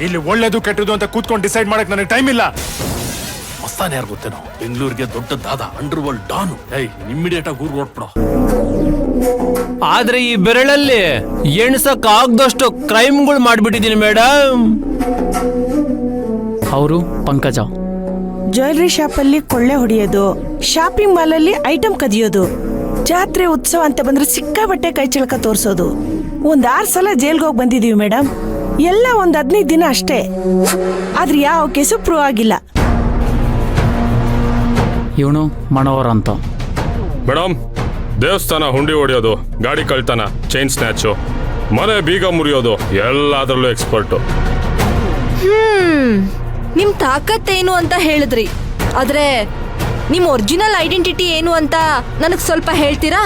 ಇಲ್ಲಿ ಒಳ್ಳೇದು ಕೆಟ್ಟದು ಅಂತ ಕೂತ್ಕೊಂಡು ಡಿಸೈಡ್ ಮಾಡಕ್ ನನಗೆ ಟೈಮ್ ಇಲ್ಲ. ಮಸ್ತಾನೆ ಯಾರು ಗೊತ್ತೇನೋ, ಬೆಂಗಳೂರಿಗೆ ದೊಡ್ಡ ದಾದ, ಅಂಡರ್ ವರ್ಲ್ಡ್ ಡಾನು. ಇಮ್ಮಿಡಿಯೇಟ್ ಆಗಿ ಊರ್ ಹೊರಟ್ಬಿಡೋ. ಆದ್ರೆ ಈ ಬೆರಳಲ್ಲಿ ಎಣ್ಸಕ್ ಆಗದಷ್ಟು ಕ್ರೈಮ್ಗಳು ಮಾಡ್ಬಿಟ್ಟಿದೀನಿ ಮೇಡಮ್. ಅವರು ಪಂಕಜ. ಜ್ಯುವೆಲ್ರಿ ಶಾಪಲ್ಲಿ ಕೊಳ್ಳೆ ಹೊಡೆಯೋದು, ಶಾಪಿಂಗ್ ಮಾಲ್ ಅಲ್ಲಿ ಐಟಮ್ ಕದಿಯೋದು, ಜಾತ್ರೆ ಉತ್ಸವ ಅಂತ ಬಂದ್ರೆ ಸಿಕ್ಕಾಬಟ್ಟೆ ಕೈ ಚಳಕ ತೋರ್ಸೋದು. 6 ಸಲ ಜೈಲ್ಗೆ ಹೋಗಿ ಬಂದಿದೀವಿ ಮೇಡಮ್. ಎಲ್ಲ 15 ದಿನ ಅಷ್ಟೇ. ಆದ್ರೆ ಯಾವ ಕೇಸು ಪ್ರೂವ್ ಆಗಿಲ್ಲ. ಇವನು ಮನೋಹರ್ ಅಂತ. ಮೇಡಮ್, ದೇವಸ್ಥಾನ ಹುಂಡಿ ಹೊಡೆಯೋದು, ಗಾಡಿ ಕಳ್ತನ, ಚೈನ್ ಸ್ನ್ಯಾಚು, ಮನೆ ಬೀಗ ಮುರಿಯೋದು ಎಲ್ಲದರಲ್ಲೂ ಎಕ್ಸ್ಪರ್ಟು. ನಿಮ್ ತಾಕತ್ತೇನು ಅಂತ ಹೇಳಿದ್ರಿ, ಆದ್ರೆ ನಿಮ್ ಒರಿಜಿನಲ್ ಐಡೆಂಟಿಟಿ ಏನು ಅಂತ ನನಗೆ ಸ್ವಲ್ಪ ಹೇಳ್ತೀರಾ?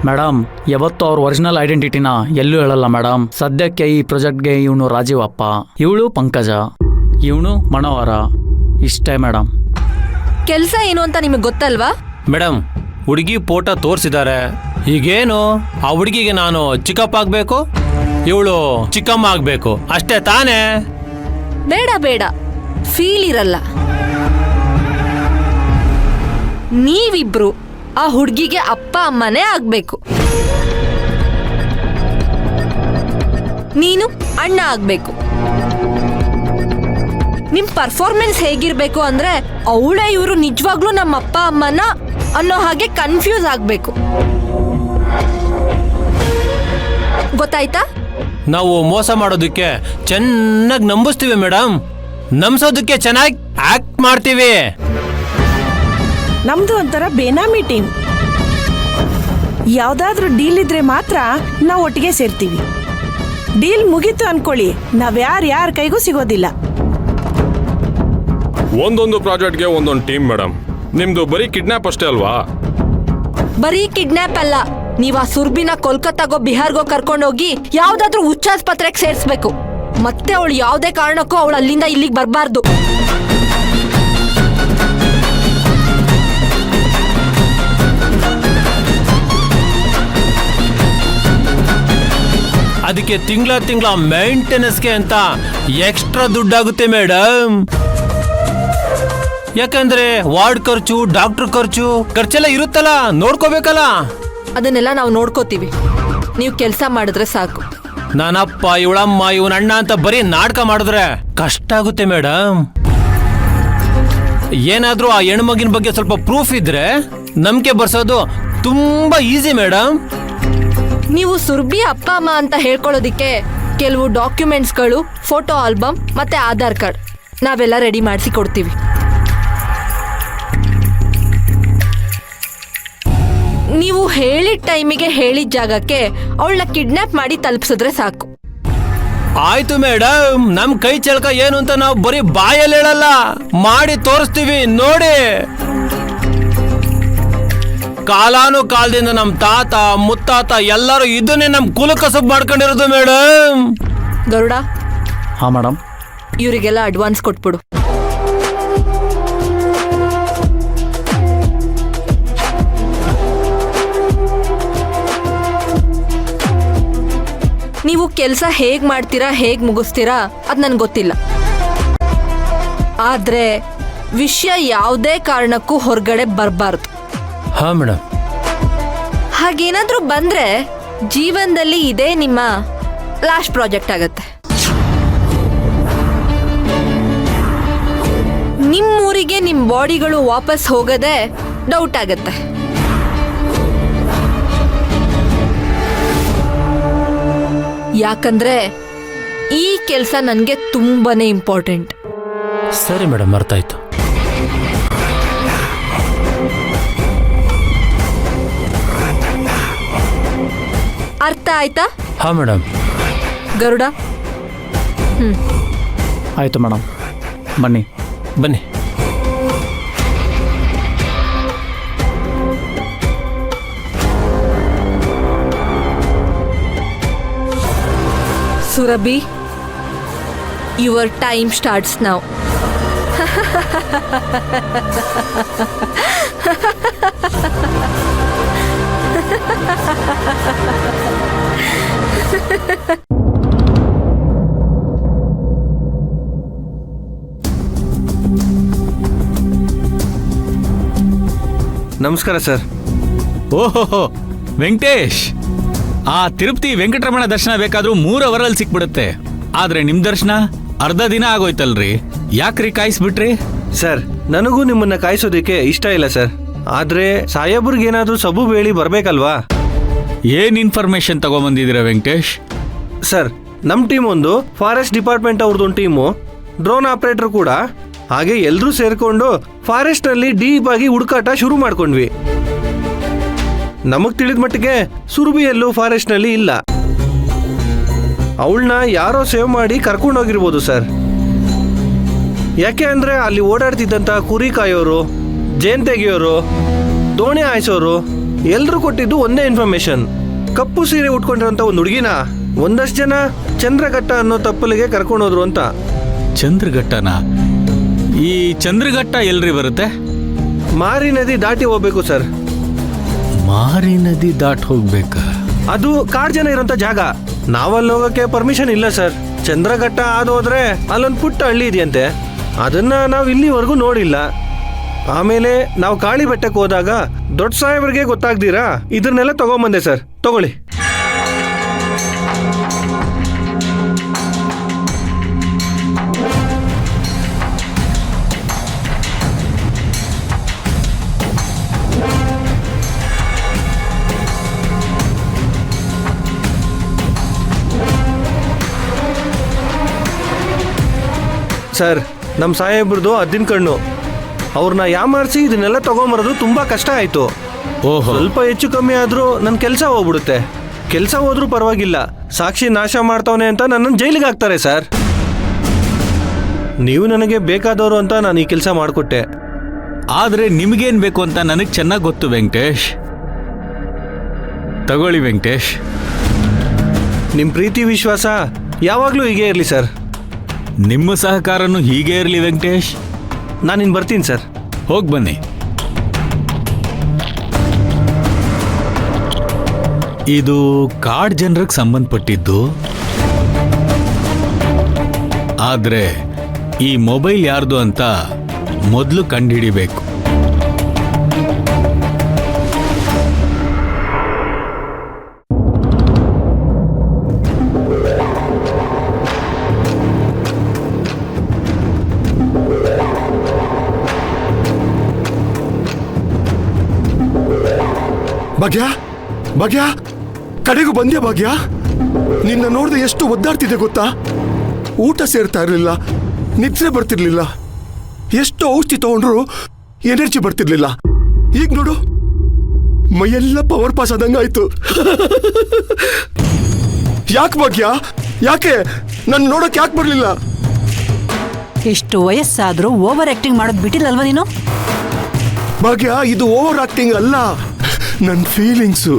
ಮೇಡಮ್, ಯಾವತ್ತೂ ಅವ್ರ ಒರಿಜಿನಲ್ ಐಡೆಂಟಿಟಿನ ಎಲ್ಲೂ ಹೇಳಲ್ಲ ಮೇಡಮ್. ಸದ್ಯಕ್ಕೆ ಈ ಪ್ರಾಜೆಕ್ಟ್ಗೆ ಇವನು ರಾಜೀವಪ್ಪ, ಇವಳು ಪಂಕಜ, ಇವನು ಮನೋಹರ, ಇಷ್ಟೇ ಮೇಡಮ್. ಕೆಲಸ ಏನು ಅಂತ ನಿಮಗೆ ಗೊತ್ತಲ್ವಾ? ಮೇಡಮ್, ಹುಡುಗಿ ಫೋಟೋ ತೋರಿಸಿದ್ದಾರೆ. ಈಗೇನು ಆ ಹುಡುಗಿಗೆ ನಾನು ಚಿಕ್ಕಪ್ಪ ಆಗ್ಬೇಕು, ಇವಳು ಚಿಕ್ಕಮ್ಮ ಆಗ್ಬೇಕು, ಅಷ್ಟೇ ತಾನೇ? ಬೇಡ ಬೇಡ, ಫೀಲ್ ಇರಲ್ಲ. ನೀವಿಬ್ರು ಆ ಹುಡುಗಿಗೆ ಅಪ್ಪ ಅಮ್ಮನೇ ಆಗ್ಬೇಕು. ನೀನು ಅಣ್ಣ ಆಗ್ಬೇಕು. ನಿಮ್ ಪರ್ಫಾರ್ಮೆನ್ಸ್ ಹೇಗಿರ್ಬೇಕು ಅಂದ್ರೆ ಅವಳೇ ಇವರು ನಿಜವಾಗ್ಲೂ ನಮ್ಮ ಅಪ್ಪ ಅಮ್ಮನ ಅನ್ನೋ ಹಾಗೆ ಕನ್ಫ್ಯೂಸ್ ಆಗ್ಬೇಕು. ಗೊತ್ತಾಯ್ತಾ? ನಾವು ಮೋಸ ಮಾಡೋದಕ್ಕೆ ಚೆನ್ನಾಗಿ ನಂಬಿಸ್ತೀವಿ ಮೇಡಮ್, ನಂಬಿಸೋದಕ್ಕೆ ಚೆನ್ನಾಗಿ ಆಕ್ಟ್ ಮಾಡ್ತೀವಿ. ನಮ್ದು ಒಂಥರ ಬೇನಾಮಿ ಟೀಮ್. ಯಾವ್ದಾದ್ರೂ ಡೀಲ್ ಇದ್ರೆ ಮಾತ್ರ ನಾವು ಒಟ್ಟಿಗೆ ಸೇರ್ತೀವಿ. ಡೀಲ್ ಮುಗೀತು ಅನ್ಕೊಳ್ಳಿ, ನಾವ್ ಯಾರ ಕೈಗೂ ಸಿಗೋದಿಲ್ಲ. ಒಂದೊಂದು ಪ್ರಾಜೆಕ್ಟ್ಗೆ ಒಂದೊಂದು ಟೀಮ್ ಮೇಡಮ್. ನಿಮ್ದು ಬರೀ ಕಿಡ್ನಾಪ್ ಅಷ್ಟೇ ಅಲ್ವಾ? ಬರೀ ಕಿಡ್ನಾಪ್ ಅಲ್ಲ, ನೀವ್ ಆ ಸುರ್ಬಿನ ಕೋಲ್ಕತ್ತಾಗೋ ಬಿಹಾರ್ಗೋ ಕರ್ಕೊಂಡೋಗಿ ಯಾವ್ದಾದ್ರೂ ಹುಚ್ಚಾಸ್ಪತ್ರೆಗೆ ಸೇರಿಸ್ಬೇಕು. ಮತ್ತೆ ಅವಳು ಯಾವ್ದೇ ಕಾರಣಕ್ಕೂ ಅವಳು ಅಲ್ಲಿಂದ ಇಲ್ಲಿಗೆ ಬರಬಾರ್ದು. ಅದಕ್ಕೆ ತಿಂಗಳ ಮೇಂಟೆನೆನ್ಸ್ಗೆ ಅಂತ ಎಕ್ಸ್ಟ್ರಾ ದುಡ್ಡಾಗುತ್ತೆ ಮೇಡಮ್. ಯಾಕಂದ್ರೆ ವಾರ್ಡ್ ಖರ್ಚು, ಡಾಕ್ಟರ್ ಖರ್ಚೆಲ್ಲ ಇರುತ್ತಲ್ಲ, ನೋಡ್ಕೋಬೇಕಲ್ಲ. ಅದನ್ನೆಲ್ಲ ನಾವು ನೋಡ್ಕೋತೀವಿ, ನೀವು ಕೆಲಸ ಮಾಡಿದ್ರೆ ಸಾಕು. ನಾನಪ್ಪ, ಇವಳಮ್ಮ, ಇವನ ಅಣ್ಣ ಅಂತ ಬರೀ ನಾಟಕ ಮಾಡಿದ್ರೆ ಕಷ್ಟ ಆಗುತ್ತೆ ಮೇಡಮ್. ಏನಾದ್ರೂ ಆ ಹೆಣ್ಮಗಿನ ಬಗ್ಗೆ ಸ್ವಲ್ಪ ಪ್ರೂಫ್ ಇದ್ರೆ ನಂಬಿಕೆ ಬರ್ಸೋದು ತುಂಬಾ ಈಸಿ ಮೇಡಮ್. ನೀವು ಸುರ್ಬಿ ಅಪ್ಪ ಅಮ್ಮ ಅಂತ ಹೇಳ್ಕೊಳ್ಳೋದಿಕ್ಕೆ ಕೆಲವು ಡಾಕ್ಯುಮೆಂಟ್ಸ್ಗಳು, ಫೋಟೋ ಆಲ್ಬಮ್ ಮತ್ತೆ ಆಧಾರ್ ಕಾರ್ಡ್ ನಾವೆಲ್ಲ ರೆಡಿ ಮಾಡಿಸಿ ಕೊಡ್ತೀವಿ. ನೀವು ಹೇಳಿದ ಟೈಮಿಗೆ ಹೇಳಿದ ಜಾಗಕ್ಕೆ ಅವಳನ್ನ ಕಿಡ್ನಾಪ್ ಮಾಡಿ ತಲುಪಿಸಿದ್ರೆ ಸಾಕು. ಆಯ್ತು ಮೇಡಮ್, ನಮ್ ಕೈ ಚಳಕ ಏನು ಅಂತ ನಾವು ಬರೀ ಬಾಯಲ್ಲಿ ಹೇಳಲ್ಲ, ಮಾಡಿ ತೋರಿಸ್ತೀವಿ ನೋಡಿ. ಕಾಲಾನು ಕಾಲದಿಂದ ನಮ್ ತಾತ ಮುತ್ತಾತ ಎಲ್ಲರೂ ಇದನ್ನೇ ನಮ್ ಕುಲ ಕಸಬ್ ಮಾಡ್ಕೊಂಡಿರೋದು ಮೇಡಮ್. ಗರುಡ, ಹಾ ಮೇಡಮ್. ಇವರಿಗೆಲ್ಲ ಅಡ್ವಾನ್ಸ್ ಕೊಟ್ಬಿಡು. ನೀವು ಕೆಲಸ ಹೇಗ್ ಮಾಡ್ತೀರಾ, ಹೇಗ್ ಮುಗಿಸ್ತೀರಾ ಅದ್ ನನ್ಗೆ ಗೊತ್ತಿಲ್ಲ. ಆದ್ರೆ ವಿಷಯ ಯಾವುದೇ ಕಾರಣಕ್ಕೂ ಹೊರಗಡೆ ಬರಬಾರ್ದು. ಹಾ ಮೇಡಮ್. ಹಾಗೇನಾದ್ರೂ ಬಂದ್ರೆ ಜೀವನದಲ್ಲಿ ಇದೇ ನಿಮ್ಮ ಲಾಸ್ಟ್ ಪ್ರಾಜೆಕ್ಟ್ ಆಗತ್ತೆ. ನಿಮ್ಮೂರಿಗೆ ನಿಮ್ಮ ಬಾಡಿಗಳು ವಾಪಸ್ ಹೋಗದೆ ಡೌಟ್ ಆಗತ್ತೆ. ಯಾಕಂದ್ರೆ ಈ ಕೆಲಸ ನನಗೆ ತುಂಬಾನೇ ಇಂಪಾರ್ಟೆಂಟ್. ಸರಿ ಮೇಡಮ್, ಅರ್ಥ ಆಯ್ತು. ಅರ್ಥ ಆಯ್ತಾ? ಹಾ ಮೇಡಮ್. ಗರುಡ, ಆಯ್ತು ಮೇಡಮ್, ಬನ್ನಿ ಬನ್ನಿ. Surabhi, your time starts now. ನಮಸ್ಕಾರ ಸರ್. ಓಹೋ ವೆಂಕಟೇಶ್, ಆ ತಿರುಪತಿ ವೆಂಕಟರಮಣ ದರ್ಶನ ಬೇಕಾದ್ರೂ 3 ಅವರಲ್ಲಿ ಸಿಕ್ಬಿಡುತ್ತೆ. ಆದ್ರೆ ನಿಮ್ ದರ್ಶನ ಅರ್ಧ ದಿನ ಆಗೋಯ್ತಲ್ರಿ, ಯಾಕ್ರಿ ಕಾಯಿಸ್ಬಿಟ್ರಿ? ಸರ್, ನನಗೂ ನಿಮ್ಮನ್ನ ಕಾಯಿಸೋದಕ್ಕೆ ಇಷ್ಟ ಇಲ್ಲ ಸರ್. ಆದ್ರೆ ಸಾಹೇಬ್ರಿಗೇನಾದ್ರೂ ಸಬೂಬು ಹೇಳಿ ಬರ್ಬೇಕಲ್ವಾ? ಏನ್ ಇನ್ಫಾರ್ಮೇಶನ್ ತಗೊಂಬಂದಿದ್ದೀರಾ ವೆಂಕಟೇಶ್? ಸರ್, ನಮ್ಮ ಟೀಮ್ ಒಂದು, ಫಾರೆಸ್ಟ್ ಡಿಪಾರ್ಟ್ಮೆಂಟ್ ಅವ್ರದ್ದೊಂದು ಟೀಮು, ಡ್ರೋನ್ ಆಪರೇಟರ್ ಕೂಡ, ಹಾಗೆ ಎಲ್ಲರೂ ಸೇರ್ಕೊಂಡು ಫಾರೆಸ್ಟ್ ನಲ್ಲಿ ಡೀಪ್ ಆಗಿ ಹುಡುಕಾಟ ಶುರು ಮಾಡ್ಕೊಂಡ್ವಿ. ನಮಗ್ ತಿಳಿದ ಮಟ್ಟಿಗೆ ಸುರಭಿಯಲ್ಲೂ ಫಾರೆಸ್ಟ್ ನಲ್ಲಿ ಇಲ್ಲ. ಅವಳನ್ನ ಯಾರೋ ಸೇವ್ ಮಾಡಿ ಕರ್ಕೊಂಡೋಗಿರ್ಬೋದು ಸರ್. ಯಾಕೆ ಅಂದ್ರೆ ಅಲ್ಲಿ ಓಡಾಡ್ತಿದ್ದಂತ ಕುರಿ ಕಾಯೋರು, ಜೇನ್ ತೆಗಿಯೋರು, ದೋಣಿ ಹಾಯಿಸೋರು ಎಲ್ರು ಕೊಟ್ಟಿದ್ದು ಒಂದೇ ಇನ್ಫಾರ್ಮೇಶನ್. ಕಪ್ಪು ಸೀರೆ ಉಟ್ಕೊಂಡಿರೋಂಥ ಒಂದು ಹುಡುಗಿನ ಒಂದಷ್ಟು ಜನ ಚಂದ್ರಘಟ್ಟ ಅನ್ನೋ ತಪ್ಪಲಿಗೆ ಕರ್ಕೊಂಡೋದ್ರು ಅಂತ. ಚಂದ್ರಘಟ್ಟನ? ಈ ಚಂದ್ರಘಟ್ಟ ಎಲ್ರಿ ಬರುತ್ತೆ? ಮಾರಿ ನದಿ ದಾಟಿ ಹೋಗ್ಬೇಕು ಸರ್. ಮಾರಿ ನದಿ ದಾಟ್ ಹೋಗ್ಬೇಕ? ಅದು ಕಾಡ್ ಜನ ಇರೋಂಥ ಜಾಗ. ನಾವಲ್ಲಿ ಹೋಗಕ್ಕೆ ಪರ್ಮಿಷನ್ ಇಲ್ಲ ಸರ್. ಚಂದ್ರಘಟ್ಟ ಆದೋದ್ರೆ ಅಲ್ಲೊಂದು ಪುಟ್ಟ ಹಳ್ಳಿ ಇದೆಯಂತೆ, ಅದನ್ನ ನಾವು ಇಲ್ಲಿವರೆಗೂ ನೋಡಿಲ್ಲ. ಆಮೇಲೆ ನಾವು ಕಾಳಿ ಬೆಟ್ಟಕ್ಕೆ ಹೋದಾಗ ದೊಡ್ಡ ಸಾಹೇಬ್ರಿಗೆ ಗೊತ್ತಾಗ್ದಿರಾ ಇದನ್ನೆಲ್ಲ ತಗೊಂಬಂದೆ ಸರ್. ತಗೊಳ್ಳಿ. ಸರ್, ನಮ್ಮ ಸಾಹೇಬ್ರದ್ದು ಅದ್ದಿನ ಕಣ್ಣು. ಅವ್ರನ್ನ ಯಾಮಾರಿಸಿ ಇದನ್ನೆಲ್ಲ ತಗೊಂಬರೋದು ತುಂಬಾ ಕಷ್ಟ ಆಯ್ತು. ಓಹೋ, ಸ್ವಲ್ಪ ಹೆಚ್ಚು ಕಮ್ಮಿ ಆದ್ರೂ ನನ್ನ ಕೆಲಸ ಹೋಗ್ಬಿಡುತ್ತೆ. ಕೆಲಸ ಹೋದ್ರೂ ಪರವಾಗಿಲ್ಲ, ಸಾಕ್ಷಿ ನಾಶ ಮಾಡ್ತಾವನೆ ಅಂತ ನನ್ನನ್ನು ಜೈಲಿಗೆ ಹಾಕ್ತಾರೆ ಸರ್. ನೀವು ನನಗೆ ಬೇಕಾದವರು ಅಂತ ನಾನು ಈ ಕೆಲಸ ಮಾಡಿಕೊಟ್ಟೆ. ಆದ್ರೆ ನಿಮ್ಗೇನ್ ಬೇಕು ಅಂತ ನನಗ್ ಚೆನ್ನಾಗಿ ಗೊತ್ತು ವೆಂಕಟೇಶ್. ತಗೊಳ್ಳಿ ವೆಂಕಟೇಶ್. ನಿಮ್ಮ ಪ್ರೀತಿ ವಿಶ್ವಾಸ ಯಾವಾಗಲೂ ಹೀಗೆ ಇರಲಿ ಸರ್. ನಿಮ್ಮ ಸಹಕಾರನು ಹೀಗೆ ಇರಲಿ ವೆಂಕಟೇಶ್. ನಾನಿನ್ ಬರ್ತೀನಿ ಸರ್. ಹೋಗ್ ಬನ್ನಿ. ಇದು ಕಾಡ್ ಜನರಿಗೆ ಸಂಬಂಧಪಟ್ಟಿದ್ದು. ಆದ್ರೆ ಈ ಮೊಬೈಲ್ ಯಾರ್ದು ಅಂತ ಮೊದಲು ಕಂಡುಹಿಡಿಬೇಕು. ಭಾಗ್ಯ, ಭಾಗ್ಯ, ಕಡೆಗೂ ಬಂದ್ಯಾ ಭಾಗ್ಯ? ನಿನ್ನ ನೋಡಿದ್ರೆ ಎಷ್ಟು ಒದ್ದಾಡ್ತಿದೆ ಗೊತ್ತಾ? ಊಟ ಸೇರ್ತಾ ಇರಲಿಲ್ಲ, ನಿದ್ರೆ ಬರ್ತಿರ್ಲಿಲ್ಲ, ಎಷ್ಟು ಔಷಧಿ ತಗೊಂಡ್ರು ಎನರ್ಜಿ ಬರ್ತಿರ್ಲಿಲ್ಲ. ಈಗ ನೋಡು, ಮೈಯೆಲ್ಲ ಪವರ್ ಪಾಸ್ ಆದಂಗ ಆಯ್ತು. ಯಾಕೆ ಭಾಗ್ಯ, ಯಾಕೆ ನನ್ನ ನೋಡಕ್ ಯಾಕೆ ಬರ್ಲಿಲ್ಲ? ಎಷ್ಟು ವಯಸ್ಸಾದ್ರೂ ಓವರ್ ಆಕ್ಟಿಂಗ್ ಮಾಡೋದು ಬಿಟ್ಟಿಲ್ಲಲ್ವಾ ನೀನು? ಭಾಗ್ಯ, ಇದು ಓವರ್ ಆಕ್ಟಿಂಗ್ ಅಲ್ಲ, ನನ್ನ ಫೀಲಿಂಗ್ಸು.